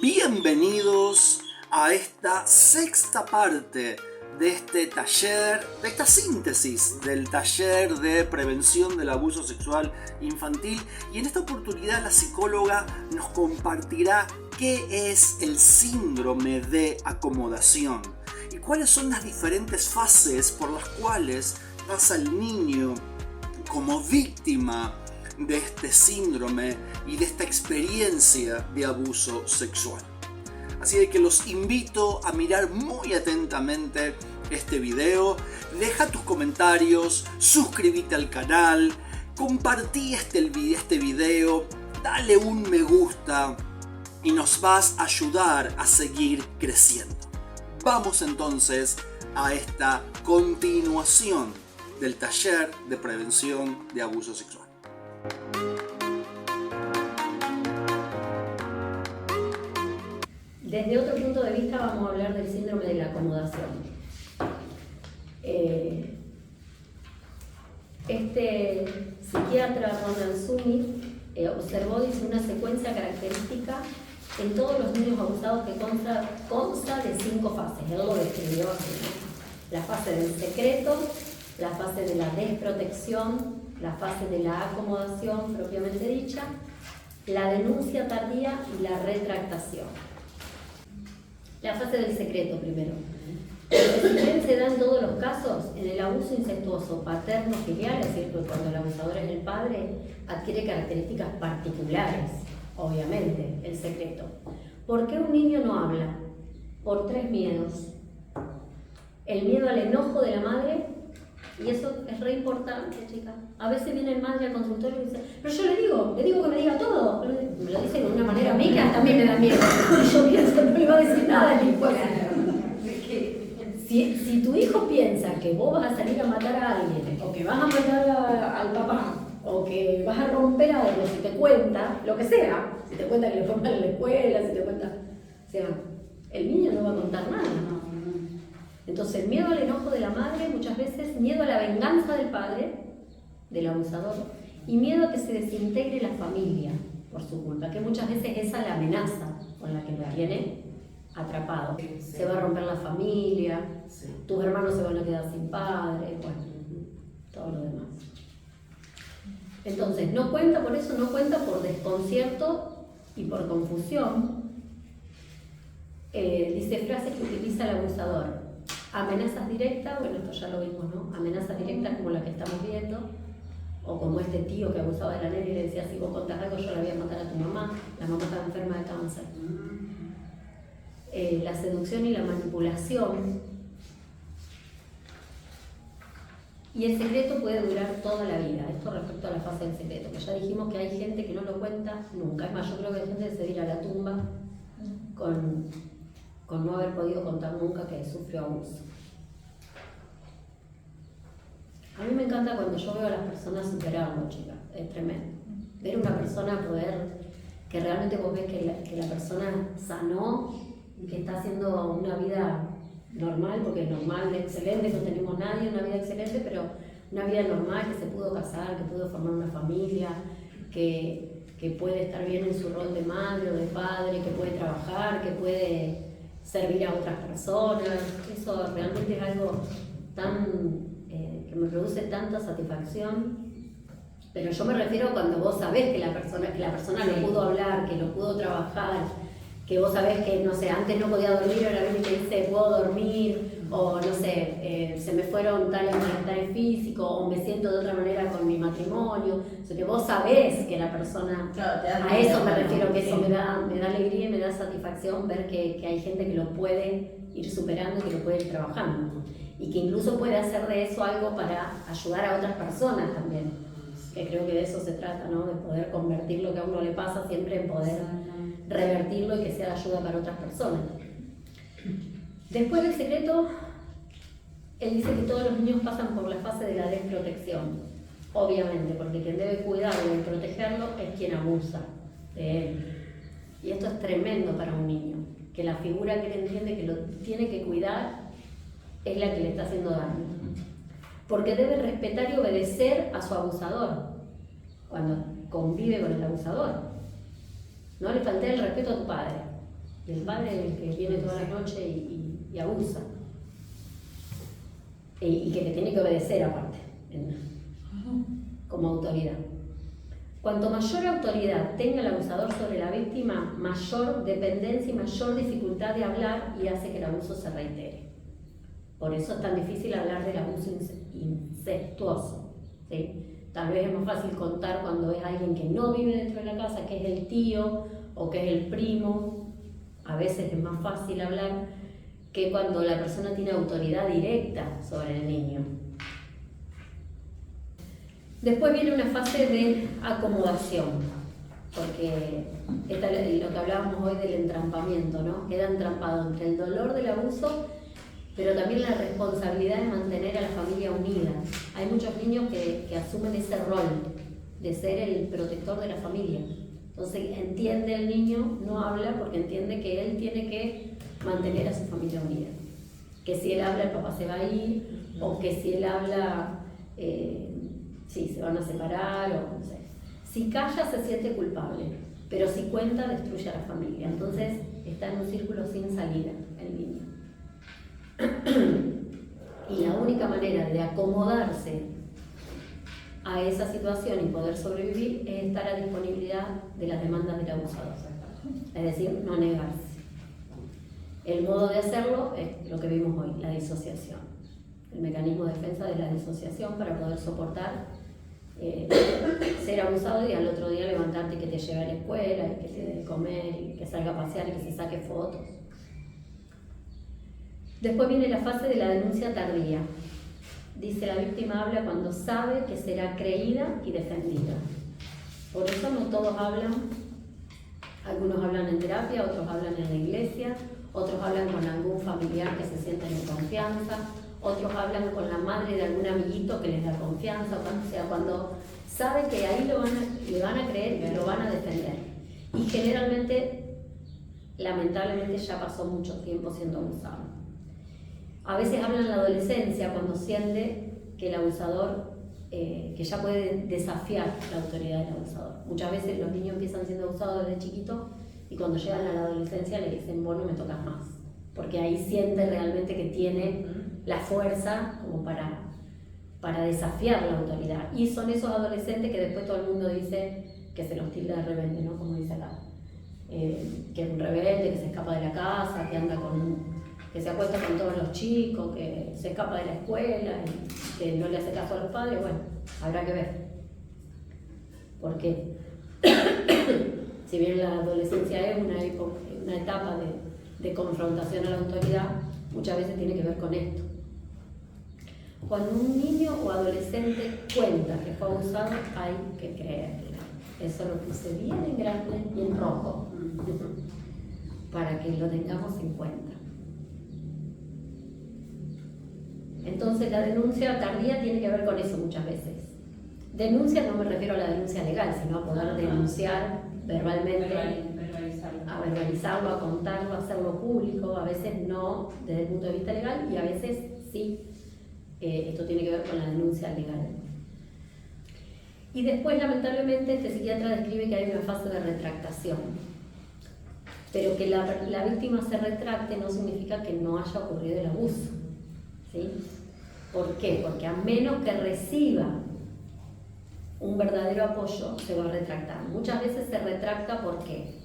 Bienvenidos a esta sexta parte de este taller, de esta síntesis del taller de prevención del abuso sexual infantil. Y en esta oportunidad la psicóloga nos compartirá qué es el síndrome de acomodación y cuáles son las diferentes fases por las cuales pasa el niño como víctima de este síndrome y de esta experiencia de abuso sexual. Así que los invito a mirar muy atentamente este video, deja tus comentarios, suscríbete al canal, compartí este video, dale un me gusta y nos vas a ayudar a seguir creciendo. Vamos entonces a esta continuación del taller de prevención de abuso sexual. Desde otro punto de vista vamos a hablar del síndrome de la acomodación. Este psiquiatra Ronald Summit observó, dice, una secuencia característica en todos los niños abusados que consta de 5 fases. Él lo describió así, ¿no? La fase del secreto, la fase de la desprotección, la fase de la acomodación propiamente dicha, la denuncia tardía y la retractación. La fase del secreto primero. Si bien se da en todos los casos, en el abuso incestuoso paterno-filial, es decir, cuando el abusador es el padre, adquiere características particulares, obviamente, el secreto. ¿Por qué un niño no habla? Por 3 miedos. El miedo al enojo de la madre, y eso es re importante, chicas. A veces viene el madre al consultorio y dice, pero yo le digo que me diga todo. Me lo dice de una manera a mí que hasta a mí me da miedo. Y yo pienso, no le va a decir nada ni pues. Si tu hijo piensa que vos vas a salir a matar a alguien, o que vas a matar al papá, o que vas a romper algo, si te cuenta, lo que sea, si te cuenta que le fue mal en la escuela, si te cuenta, o sea, el niño no va a contar nada. Entonces, miedo al enojo de la madre, muchas veces miedo a la venganza del padre, del abusador, y miedo a que se desintegre la familia por su culpa, que muchas veces esa es la amenaza con la que lo tiene atrapado. Sí. Se va a romper la familia, sí. Tus hermanos se van a quedar sin padre, bueno, todo lo demás. Entonces, no cuenta por eso, no cuenta por desconcierto y por confusión. Dice frases que utiliza el abusador. Amenazas directas, bueno, esto ya lo vimos, ¿no? Amenazas directas como la que estamos viendo, o como este tío que abusaba de la nena y le decía, si vos contás algo yo la voy a matar a tu mamá, la mamá está enferma de cáncer. La seducción y la manipulación. Y el secreto puede durar toda la vida, esto respecto a la fase del secreto, que ya dijimos que hay gente que no lo cuenta nunca. Es más, yo creo que hay gente que se va a ir a la tumba con no haber podido contar nunca que sufrió abuso. A mí me encanta cuando yo veo a las personas superarlo, chicas, es tremendo. Ver una persona poder, que realmente vos ves que la persona sanó, que está haciendo una vida normal, porque normal, excelente, no tenemos nadie, una vida excelente, pero una vida normal, que se pudo casar, que pudo formar una familia, que puede estar bien en su rol de madre o de padre, que puede trabajar, que puede servir a otras personas. Eso realmente es algo que me produce tanta satisfacción. Pero yo me refiero cuando vos sabés que la persona sí. Lo pudo hablar, que lo pudo trabajar, que vos sabés que, no sé, antes no podía dormir, ahora viene y te dice, puedo dormir, o no sé, se me fueron tales malestares físicos, o me siento de otra manera con mi matrimonio. O sea, que vos sabés que la persona, claro, a eso me refiero, que eso me da alegría y me da satisfacción ver que hay gente que lo puede ir superando y que lo puede ir trabajando. Y que incluso puede hacer de eso algo para ayudar a otras personas también. Que creo que de eso se trata, ¿no? De poder convertir lo que a uno le pasa siempre en poder revertirlo y que sea de ayuda para otras personas. Después del secreto, él dice que todos los niños pasan por la fase de la desprotección, obviamente, porque quien debe cuidarlo y protegerlo es quien abusa de él. Y esto es tremendo para un niño, que la figura que él entiende que lo tiene que cuidar es la que le está haciendo daño. Porque debe respetar y obedecer a su abusador cuando convive con el abusador. No le falté el respeto a tu padre. Y el padre es el que viene toda la noche y abusa. Y que le tiene que obedecer aparte, como autoridad. Cuanto mayor autoridad tenga el abusador sobre la víctima, mayor dependencia y mayor dificultad de hablar y hace que el abuso se reitere. Por eso es tan difícil hablar del abuso incestuoso, ¿sí? Tal vez es más fácil contar cuando es alguien que no vive dentro de la casa, que es el tío o que es el primo. A veces es más fácil hablar que cuando la persona tiene autoridad directa sobre el niño. Después viene una fase de acomodación, porque esta es lo que hablábamos hoy del entrampamiento, ¿no? Queda entrampado entre el dolor del abuso, pero también la responsabilidad de mantener a la familia unida. Hay muchos niños que asumen ese rol de ser el protector de la familia. Entonces entiende el niño, no habla porque entiende que él tiene que mantener a su familia unida. Que si él habla el papá se va a ir, o que si él habla se van a separar, o no sé. Si calla se siente culpable, pero si cuenta destruye a la familia. Entonces está en un círculo sin salida el niño. Y la única manera de acomodarse a esa situación y poder sobrevivir es estar a disponibilidad de las demandas del abusador. Es decir, no negarse. El modo de hacerlo es lo que vimos hoy, la disociación. El mecanismo de defensa de la disociación para poder soportar ser abusado y al otro día levantarte y que te lleve a la escuela, y que te dé de comer, y que salga a pasear y que se saque fotos. Después viene la fase de la denuncia tardía. Dice, la víctima habla cuando sabe que será creída y defendida. Por eso no todos hablan. Algunos hablan en terapia, otros hablan en la iglesia, otros hablan con algún familiar que se sienten en confianza, otros hablan con la madre de algún amiguito que les da confianza, o sea, cuando saben que ahí le van a creer y lo van a defender. Y generalmente, lamentablemente, ya pasó mucho tiempo siendo abusado. A veces hablan en la adolescencia cuando siente que el abusador, que ya puede desafiar la autoridad del abusador. Muchas veces los niños empiezan siendo abusados desde chiquitos y cuando llegan a la adolescencia le dicen, vos no me tocas más. Porque ahí siente realmente que tiene la fuerza como para desafiar la autoridad. Y son esos adolescentes que después todo el mundo dice que se los tilda de rebelde, ¿no? Como dice acá. Que es un rebelde, que se escapa de la casa, que se acuesta con todos los chicos, que se escapa de la escuela y que no le hace caso a los padres. Bueno, habrá que ver. Porque si bien la adolescencia es una etapa de confrontación a la autoridad, muchas veces tiene que ver con esto. Cuando un niño o adolescente cuenta que fue abusado, hay que creerle. Eso lo puse bien en grande y en rojo, para que lo tengamos en cuenta. Entonces la denuncia tardía tiene que ver con eso muchas veces. Denuncia no me refiero a la denuncia legal, sino a poder denunciar verbalmente, a verbalizarlo, a contarlo, a hacerlo público, a veces no desde el punto de vista legal y a veces sí. Esto tiene que ver con la denuncia legal. Y después, lamentablemente, este psiquiatra describe que hay una fase de retractación. Pero que la víctima se retracte no significa que no haya ocurrido el abuso. ¿Sí? ¿Por qué? Porque a menos que reciba un verdadero apoyo, se va a retractar. Muchas veces se retracta ¿por qué?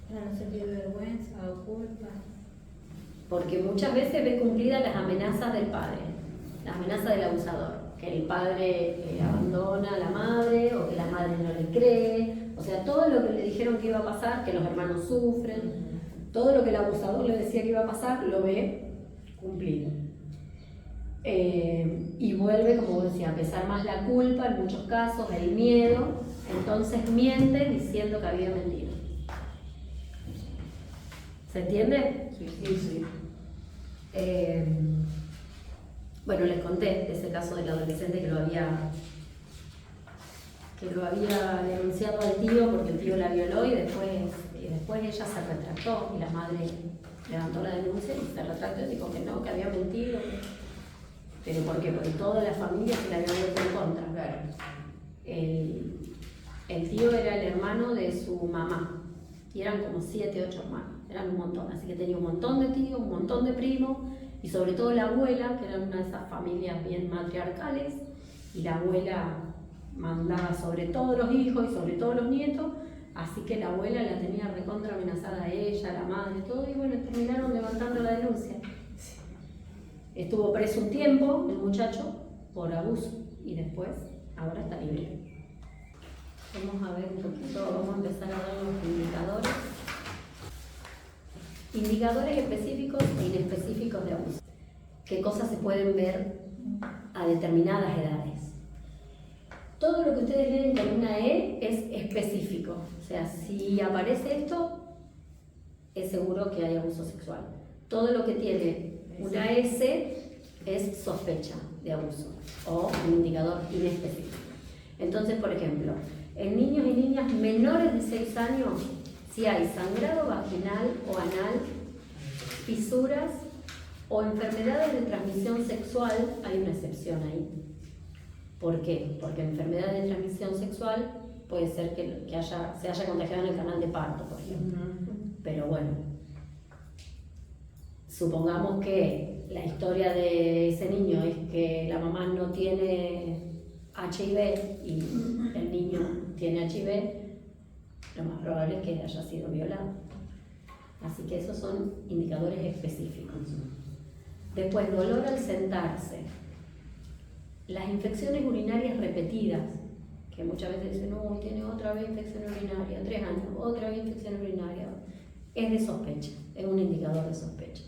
Para no sentir vergüenza o culpa. Porque muchas veces ve cumplidas las amenazas del padre, las amenazas del abusador, que el padre abandona a la madre o que la madre no le cree, o sea, todo lo que le dijeron que iba a pasar, que los hermanos sufren, todo lo que el abusador le decía que iba a pasar, lo ve cumplido. Y vuelve, como decía, a pesar más la culpa, en muchos casos, el miedo, entonces miente diciendo que había mentido. ¿Se entiende? Sí. Bueno, les conté ese caso del adolescente que lo había denunciado al tío porque el tío la violó y después ella se retractó y la madre levantó la denuncia y se retractó y dijo que no, que había mentido. ¿Pero por qué? Porque toda la familia se la había vuelto en contra. Claro. El tío era el hermano de su mamá Y eran como 7, 8 hermanos, eran un montón. Así que tenía un montón de tíos, un montón de primos, y sobre todo la abuela, que era una de esas familias bien matriarcales, y la abuela mandaba sobre todos los hijos y sobre todos los nietos, así que la abuela la tenía recontra amenazada a ella, la madre, todo, y bueno, terminaron levantando la denuncia. Estuvo preso un tiempo el muchacho por abuso y después, ahora está libre. Vamos a ver un poquito, vamos a empezar a ver los indicadores. Indicadores específicos e inespecíficos de abuso. ¿Qué cosas se pueden ver a determinadas edades? Todo lo que ustedes leen con una E es específico. O sea, si aparece esto, es seguro que hay abuso sexual. Todo lo que tiene una S es sospecha de abuso o un indicador inespecífico. Entonces, por ejemplo, en niños y niñas menores de 6 años, si hay sangrado vaginal o anal, fisuras o enfermedades de transmisión sexual, hay una excepción ahí. ¿Por qué? Porque enfermedades de transmisión sexual puede ser que se haya contagiado en el canal de parto, por ejemplo. Pero bueno, supongamos que la historia de ese niño es que la mamá no tiene HIV y el niño tiene HIV, lo más probable es que haya sido violado. Así que esos son indicadores específicos. Después, dolor al sentarse. Las infecciones urinarias repetidas, que muchas veces dicen, no, tiene otra vez infección urinaria, 3 años, otra vez infección urinaria, es de sospecha, es un indicador de sospecha.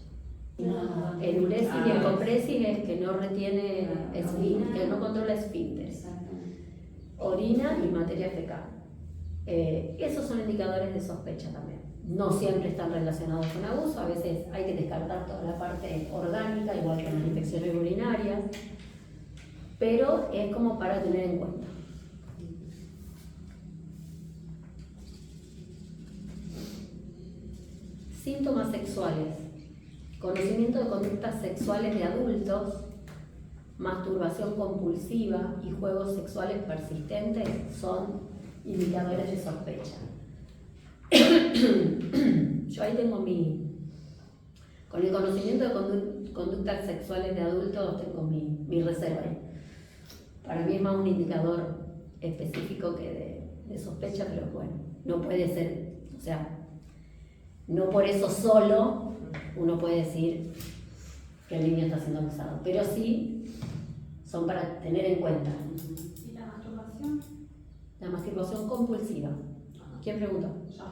Enuresis y encopresis es que no retiene que no controla esfínteres. Orina y materia fecal. Esos son indicadores de sospecha también. No siempre están relacionados con abuso, a veces hay que descartar toda la parte orgánica, igual que en las infecciones urinarias, pero es como para tener en cuenta. Síntomas sexuales. Conocimiento de conductas sexuales de adultos, masturbación compulsiva y juegos sexuales persistentes son indicadores de sospecha. Yo ahí tengo con el conocimiento de conductas sexuales de adultos tengo mi reserva. Para mí es más un indicador específico que de sospecha, pero bueno, no puede ser, o sea, no por eso solo uno puede decir que el niño está siendo abusado, pero sí son para tener en cuenta. ¿Y la masturbación? La masturbación compulsiva. ¿Quién preguntó? Yo.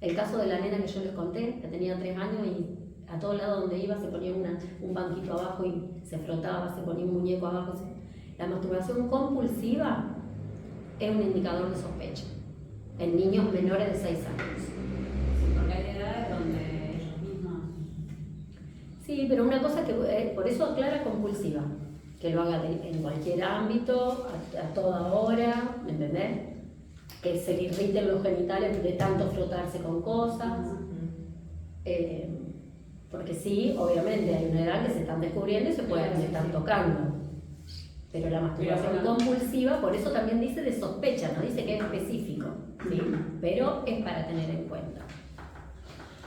El caso de la nena que yo les conté, que tenía 3 años y a todo lado donde iba se ponía un banquito abajo y se frotaba, se ponía un muñeco abajo. La masturbación compulsiva es un indicador de sospecha en niños menores de 6 años. Porque hay edades donde ellos mismos... Sí, pero una cosa que por eso aclara compulsiva, que lo haga en cualquier ámbito, a toda hora, ¿me entendés? Que se le irriten los genitales de tanto frotarse con cosas. Porque sí, obviamente hay una edad que se están descubriendo y se pueden estar tocando. Pero la masturbación compulsiva, por eso también dice de sospecha, no dice que es específico, ¿sí? Pero es para tener en cuenta.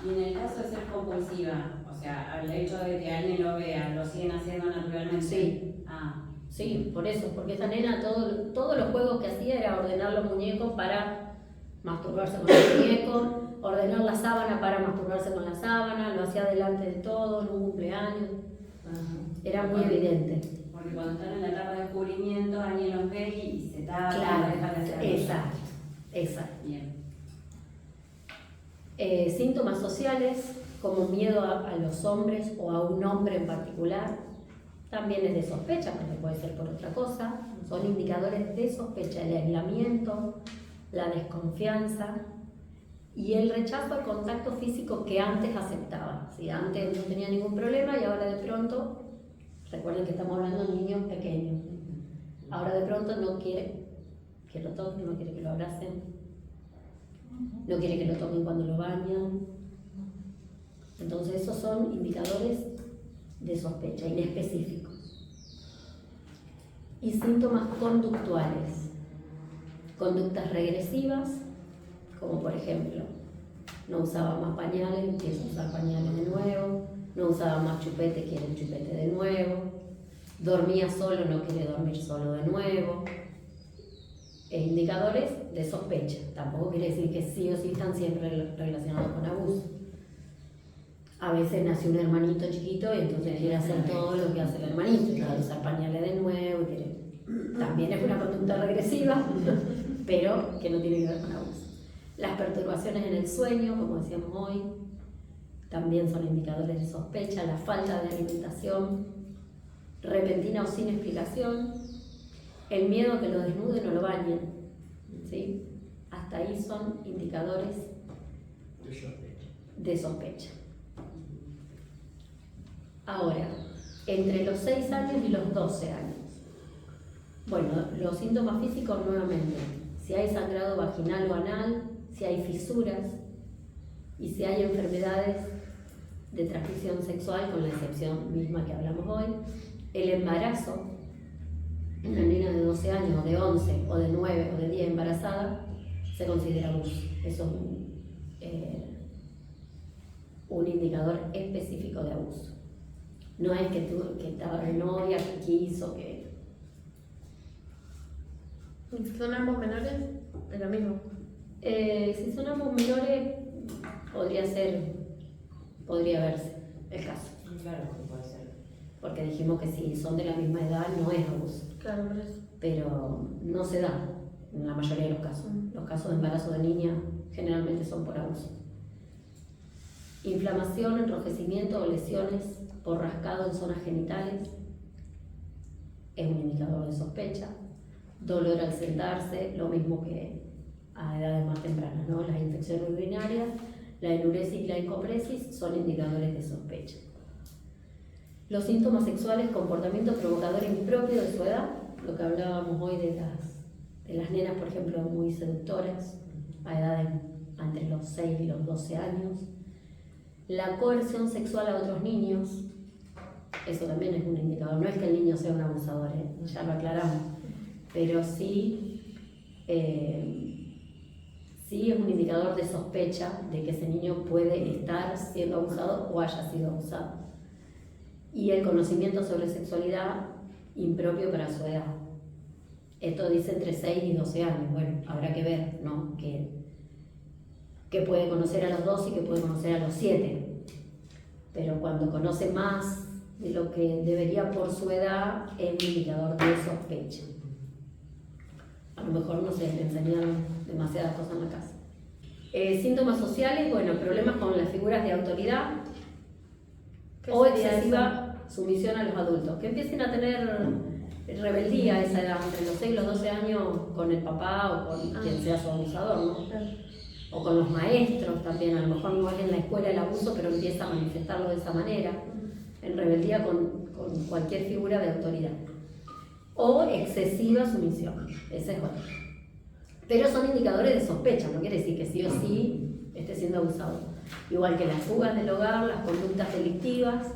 Y en el caso de ser compulsiva, o sea, al hecho de que alguien lo vea, ¿lo siguen haciendo naturalmente? Sí. Sí, por eso, porque esa nena todos los juegos que hacía era ordenar los muñecos para masturbarse con los muñecos, ordenar la sábana para masturbarse con la sábana, lo hacía delante de todos, en un cumpleaños. Era muy evidente. Porque cuando están en la etapa de descubrimiento, alguien los ve y se tapa, Claro, deja de hacerlo. Exacto. Bien. Síntomas sociales, como miedo a los hombres o a un hombre en particular, también es de sospecha, porque puede ser por otra cosa. Son indicadores de sospecha: el aislamiento, la desconfianza y el rechazo al contacto físico que antes aceptaba. ¿Sí? Antes no tenía ningún problema y ahora de pronto, recuerden que estamos hablando de niños pequeños, ahora de pronto no quiere que lo toquen, no quiere que lo abracen, no quiere que lo toquen cuando lo bañan. Entonces esos son indicadores de sospecha, inespecíficos. Y síntomas conductuales: conductas regresivas, como por ejemplo, no usaba más pañales, empieza a usar pañales de nuevo, no usaba más chupete, quiere el chupete de nuevo, dormía solo, no quiere dormir solo de nuevo. Indicadores de sospecha, tampoco quiere decir que sí o sí están siempre relacionados con abuso. A veces nace un hermanito chiquito y entonces quiere hacer todo lo que hace el hermanito, quiere usar pañales de nuevo, también es una conducta regresiva, pero que no tiene que ver con abuso. Las perturbaciones en el sueño, como decíamos hoy, también son indicadores de sospecha. La falta de alimentación repentina o sin explicación, el miedo a que lo desnuden o lo bañen, ¿sí? Hasta ahí son indicadores de sospecha. Ahora, entre los 6 años y los 12 años. Bueno, los síntomas físicos nuevamente, si hay sangrado vaginal o anal, si hay fisuras y si hay enfermedades de transmisión sexual, con la excepción misma que hablamos hoy, el embarazo, una nena de 12 años, o de 11, o de 9, o de 10 embarazada, se considera abuso. Eso es un indicador específico de abuso. No es que estaba de novia, que quiso, que... Si son ambos menores, es lo mismo. Si son ambos menores, podría verse el caso. Claro que puede ser. Porque dijimos que si son de la misma edad no es abuso. Claro, por eso. Pero no se da en la mayoría de los casos. Los casos de embarazo de niña generalmente son por abuso. Inflamación, enrojecimiento o lesiones por rascado en zonas genitales es un indicador de sospecha. Dolor al sentarse, lo mismo que a edades más tempranas, ¿no? Las infecciones urinarias, la enuresis y la encopresis son indicadores de sospecha. Los síntomas sexuales, comportamiento provocador impropio de su edad, lo que hablábamos hoy de las nenas, por ejemplo, muy seductoras, a edades entre los 6 y los 12 años. La coerción sexual a otros niños, eso también es un indicador. No es que el niño sea un abusador, ya lo aclaramos, pero sí es un indicador de sospecha de que ese niño puede estar siendo abusado o haya sido abusado. Y el conocimiento sobre sexualidad impropio para su edad. Esto dice entre 6 y 12 años. Bueno, habrá que ver, ¿no? Que puede conocer a los 2 y que puede conocer a los 7. Pero cuando conoce más de lo que debería por su edad, es un indicador de sospecha. A lo mejor, no sé, le enseñaron demasiadas cosas en la casa. Síntomas sociales, bueno, problemas con las figuras de autoridad o excesiva sumisión a los adultos. Que empiecen a tener rebeldía a esa edad, entre los 6 y los 12 años, con el papá o con quien sea su abusador, ¿no? O con los maestros también. A lo mejor no es en la escuela el abuso, pero empieza a manifestarlo de esa manera, en rebeldía con cualquier figura de autoridad. O excesiva sumisión, ese es otro. Pero son indicadores de sospecha, no quiere decir que sí o sí esté siendo abusado. Igual que las fugas del hogar, las conductas delictivas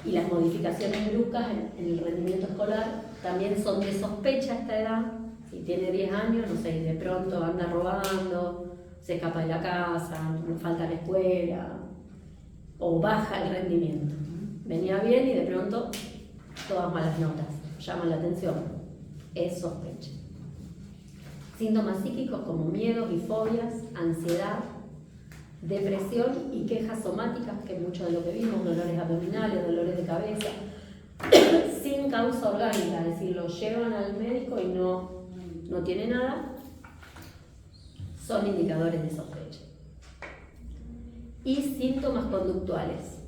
y las modificaciones bruscas en el rendimiento escolar también son de sospecha a esta edad. Si tiene 10 años, no sé, y de pronto anda robando, se escapa de la casa, falta a la escuela, o baja el rendimiento. Venía bien y de pronto todas malas notas, llaman la atención, es sospecha. Síntomas psíquicos como miedos y fobias, ansiedad, depresión y quejas somáticas, que es mucho de lo que vimos, dolores abdominales, dolores de cabeza, sin causa orgánica, es decir, lo llevan al médico y no tiene nada, son indicadores de sospecha. Y síntomas conductuales,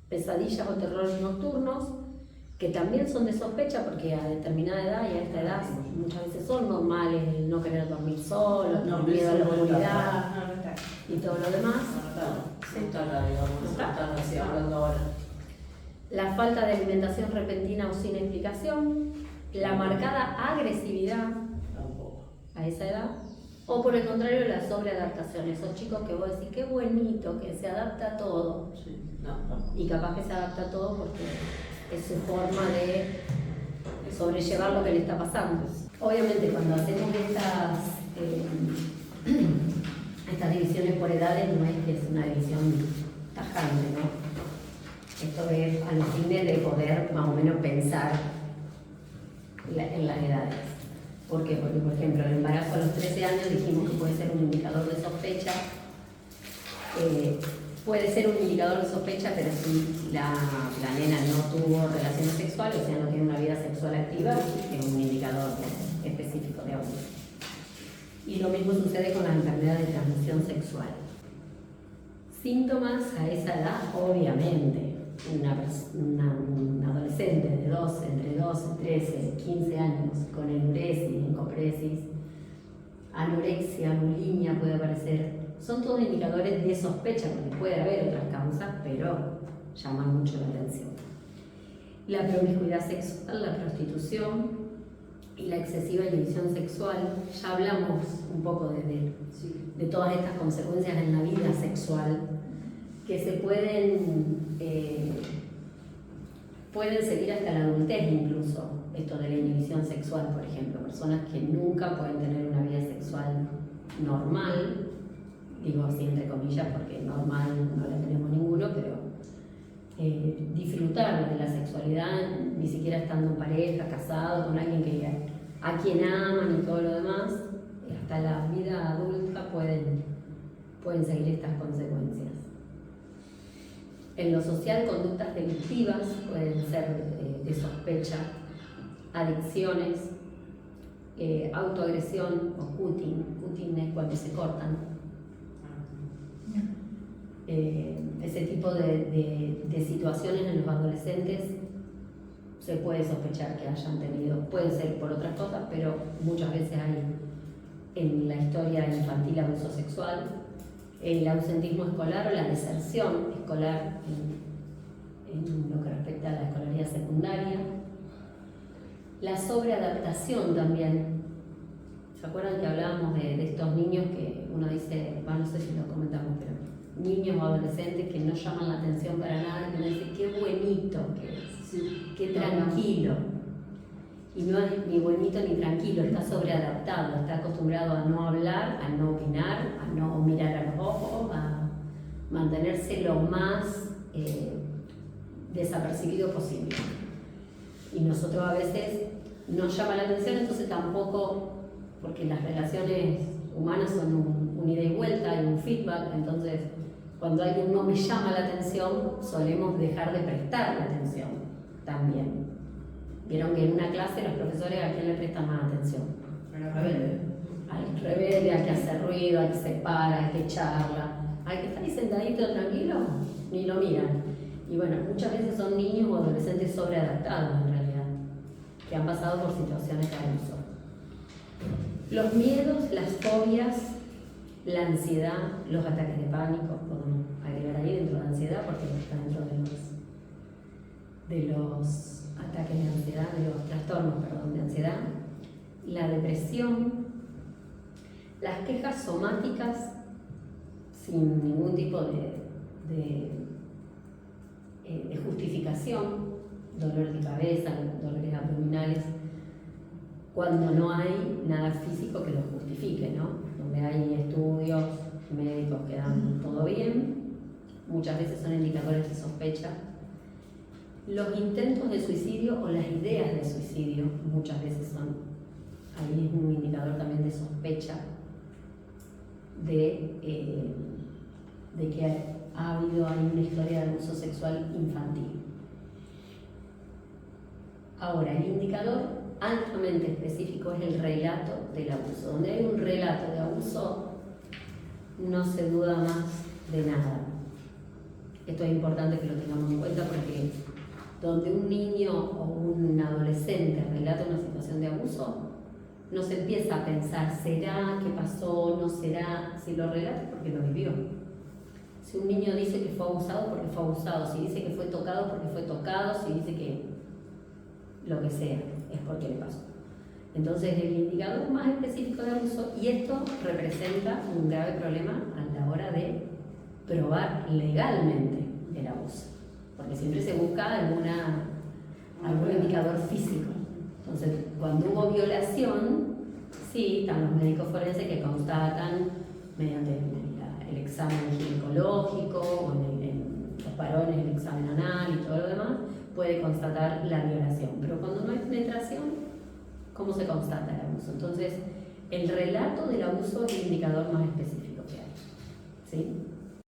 pesadillas o terrores nocturnos, que también son de sospecha porque a determinada edad y a esta edad muchas veces son normales, el no querer dormir solo, el miedo a la oscuridad y todo lo demás. La falta de alimentación repentina o sin explicación, la marcada agresividad a esa edad, o por el contrario la sobreadaptación, esos chicos que vos decís qué bonito, que se adapta a todo, y capaz que se adapta a todo porque es su forma de sobrellevar lo que le está pasando. Obviamente cuando hacemos estas divisiones por edades no es que es una división tajante, ¿no? Esto es a los fines de poder más o menos pensar en las edades. ¿Por qué? Porque, por ejemplo, el embarazo a los 13 años dijimos que puede ser un indicador de sospecha. Puede ser un indicador de sospecha, pero si la nena no tuvo relaciones sexuales, o sea, no tiene una vida sexual activa, es un indicador específico de abuso. Y lo mismo sucede con las enfermedades de transmisión sexual. Síntomas a esa edad, obviamente. Un adolescente de entre 12, 13, 15 años con enuresis, encopresis, anorexia, bulimia puede aparecer. Son todos indicadores de sospecha, porque puede haber otras causas, pero llaman mucho la atención. La promiscuidad sexual, la prostitución y la excesiva inhibición sexual, ya hablamos un poco de todas estas consecuencias en la vida sexual que se pueden seguir hasta la adultez incluso, esto de la inhibición sexual, por ejemplo, personas que nunca pueden tener una vida sexual normal, digo así entre comillas porque normal no la tenemos ninguno, pero disfrutar de la sexualidad ni siquiera estando en pareja, casado, con alguien a quien aman y todo lo demás, hasta la vida adulta pueden seguir estas consecuencias. En lo social, conductas delictivas pueden ser de sospecha, adicciones, autoagresión o cutting. Cutting es cuando se cortan. Ese tipo de situaciones en los adolescentes se puede sospechar que hayan tenido, puede ser por otras cosas, pero muchas veces hay en la historia infantil abuso sexual. El ausentismo escolar o la deserción escolar en lo que respecta a la escolaridad secundaria. La sobreadaptación también. ¿Se acuerdan que hablábamos de estos niños que uno dice, no sé si lo comentamos, pero niños o adolescentes que no llaman la atención para nada, que uno dice, qué buenito que es, sí, qué tranquilo. Y no es ni buenito ni tranquilo, está sobreadaptado, está acostumbrado a no hablar, a no opinar, a no mirar a los ojos, a mantenerse lo más desapercibido posible. Y nosotros a veces nos llama la atención, entonces tampoco, porque las relaciones humanas son un ida y vuelta y un feedback, entonces cuando alguien no me llama la atención, solemos dejar de prestar la atención también. Vieron que en una clase los profesores a quién le prestan más atención. Al rebelde, al que hace ruido, al que se para, al que charla, al que está ahí sentadito tranquilo, ni lo miran. Y bueno, muchas veces son niños o adolescentes sobreadaptados en realidad, que han pasado por situaciones de abuso. Los miedos, las fobias, la ansiedad, los ataques de pánico, podemos agregar ahí dentro de ansiedad porque está dentro de los ataques de ansiedad, de los trastornos, de ansiedad, la depresión, las quejas somáticas sin ningún tipo de justificación, dolor de cabeza, dolores abdominales, cuando no hay nada físico que lo justifique, ¿no? Donde hay estudios médicos que dan todo bien, muchas veces son indicadores de sospecha. Los intentos de suicidio o las ideas de suicidio muchas veces ahí es un indicador también de sospecha de que ha habido ahí una historia de abuso sexual infantil. Ahora, el indicador altamente específico es el relato del abuso. Donde hay un relato de abuso, no se duda más de nada. Esto es importante que lo tengamos en cuenta porque donde un niño o un adolescente relata una situación de abuso, no se empieza a pensar, ¿será? ¿Qué pasó? ¿No será? Si lo relata es porque lo vivió. Si un niño dice que fue abusado, porque fue abusado. Si dice que fue tocado, porque fue tocado. Si dice que lo que sea, es porque le pasó. Entonces, el indicador más específico de abuso, y esto representa un grave problema a la hora de probar legalmente el abuso. Porque siempre se busca algún indicador físico. Entonces, cuando hubo violación, sí, están los médicos forenses que constatan mediante el examen ginecológico o en los varones el examen anal y todo lo demás, puede constatar la violación. Pero cuando no hay penetración, ¿cómo se constata el abuso? Entonces, el relato del abuso es el indicador más específico que hay, ¿sí?